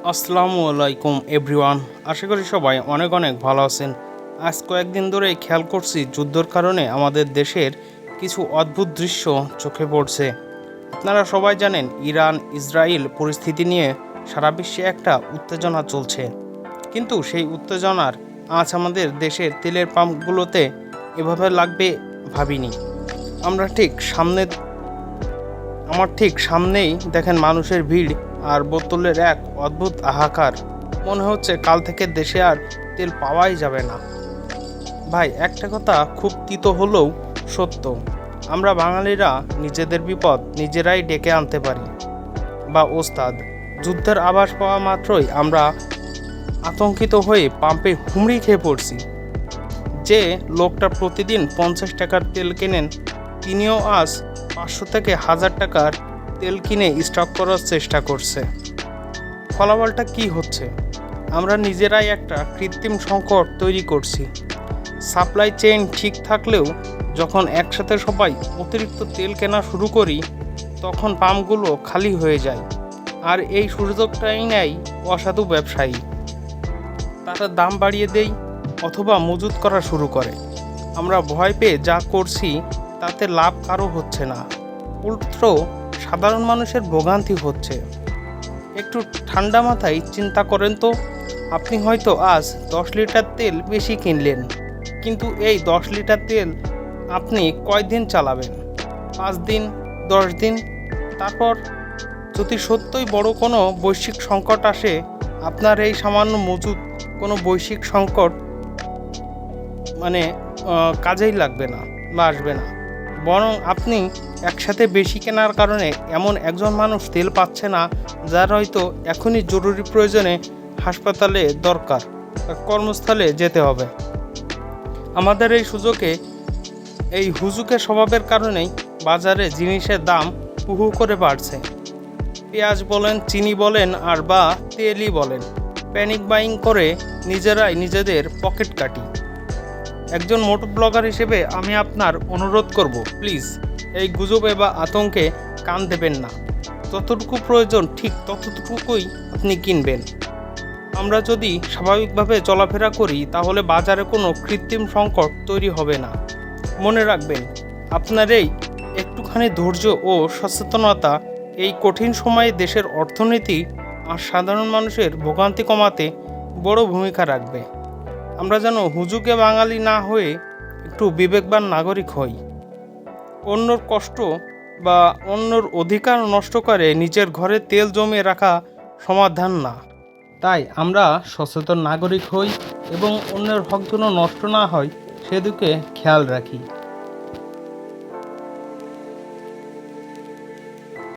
আসসালামু আলাইকুম এভরিওয়ান। আশা করি সবাই অনেক অনেক ভালো আছেন। আজ কয়েকদিন ধরে খেয়াল করছি যুদ্ধের কারণে আমাদের দেশের কিছু অদ্ভুত দৃশ্য চোখে পড়ছে। আপনারা সবাই জানেন ইরান ইসরায়েল পরিস্থিতি নিয়ে সারা বিশ্বে একটা উত্তেজনা চলছে, কিন্তু সেই উত্তেজনার আজ আমাদের দেশের তেলের পাম্পগুলোতে এভাবে লাগবে ভাবিনি। আমরা আমার ঠিক সামনেই দেখেন মানুষের ভিড় আর বোতলের এক অদ্ভুত হাহাকার। মনে হচ্ছে কাল থেকে দেশে আর তেল পাওয়াই যাবে না। ভাই, একটা কথা খুব তিতো হলেও সত্য, আমরা বাঙালিরা নিজেদের বিপদ নিজেরাই ডেকে আনতে পারি বা ওস্তাদ। যুদ্ধের আভাস পাওয়া মাত্রই আমরা আতঙ্কিত হয়ে পাম্পে হুমড়ি খেয়ে পড়ছি। যে লোকটা প্রতিদিন 50 টাকার তেল কেনেন, তিনিও আজ 500 থেকে 1000 টাকার তেল কিনে স্টক করার চেষ্টা করছে। ফলাফলটা কি হচ্ছে? আমরা নিজেরাই একটা কৃত্রিম সংকট তৈরি করছি। সাপ্লাই চেইন ঠিক থাকলেও যখন একসাথে সবাই অতিরিক্ত তেল কেনা শুরু করি, তখন পাম্পগুলো খালি হয়ে যায়। আর এই সুযোগটাই নেয় অসাধু ব্যবসায়ী। তারা দাম বাড়িয়ে দেয় অথবা মজুত করা শুরু করে। আমরা ভয় পেয়ে যা করছি তাতে লাভ কারো হচ্ছে না, উল্টো সাধারণ মানুষের ভোগান্তি হচ্ছে। একটু ঠান্ডা মাথায় চিন্তা করেন তো, আপনি হয়তো আজ 10 লিটার তেল বেশি কিনলেন, কিন্তু এই 10 লিটার তেল আপনি কয়দিন চালাবেন? 5 দিন, 10 দিন? তারপর যদি সত্যই বড় কোনো বৈশ্বিক সংকট আসে, আপনার এই সামান্য মজুদ কোনো বৈশ্বিক সংকট মানে কাজেই লাগবে না বা আসবে না। বরং আপনি একসাথে বেশি কেনার কারণে এমন একজন মানুষ তেল পাচ্ছে না, যার হয়তো এখনই জরুরি প্রয়োজনে হাসপাতালে দরকার, কর্মস্থলে যেতে হবে। আমাদের এই হুজুকে স্বভাবের কারণেই বাজারে জিনিসের দাম হুহু করে বাড়ছে। পেঁয়াজ বলেন, চিনি বলেন আর বা তেলই বলেন, প্যানিক বাইং করে নিজেরাই নিজেদের পকেট কাটি। একজন মোটো ব্লগার হিসেবে আমি আপনার অনুরোধ করব, প্লিজ এই গুজবে বা আতঙ্কে কান দেবেন না। যতটুকু প্রয়োজন ঠিক ততটুকুই আপনি কিনবেন। আমরা যদি স্বাভাবিকভাবে চলাফেরা করি, তাহলে বাজারে কোনো কৃত্রিম সংকট তৈরি হবে না। মনে রাখবেন, আপনার এই একটুখানি ধৈর্য ও সচেতনতা এই কঠিন সময়ে দেশের অর্থনীতি আর সাধারণ মানুষের ভোগান্তি কমাতে বড় ভূমিকা রাখবে। আমরা যেন হুজুগে বাঙালি না হয়ে একটু বিবেকবান নাগরিক হই। অন্যর কষ্ট বা অন্যর অধিকার নষ্ট করে নিজের ঘরে তেল জমিয়ে রাখা সমাধান না। তাই আমরা সচেতন নাগরিক হই এবং অন্যের হক যেন নষ্ট না হয় সেদিকে খেয়াল রাখি।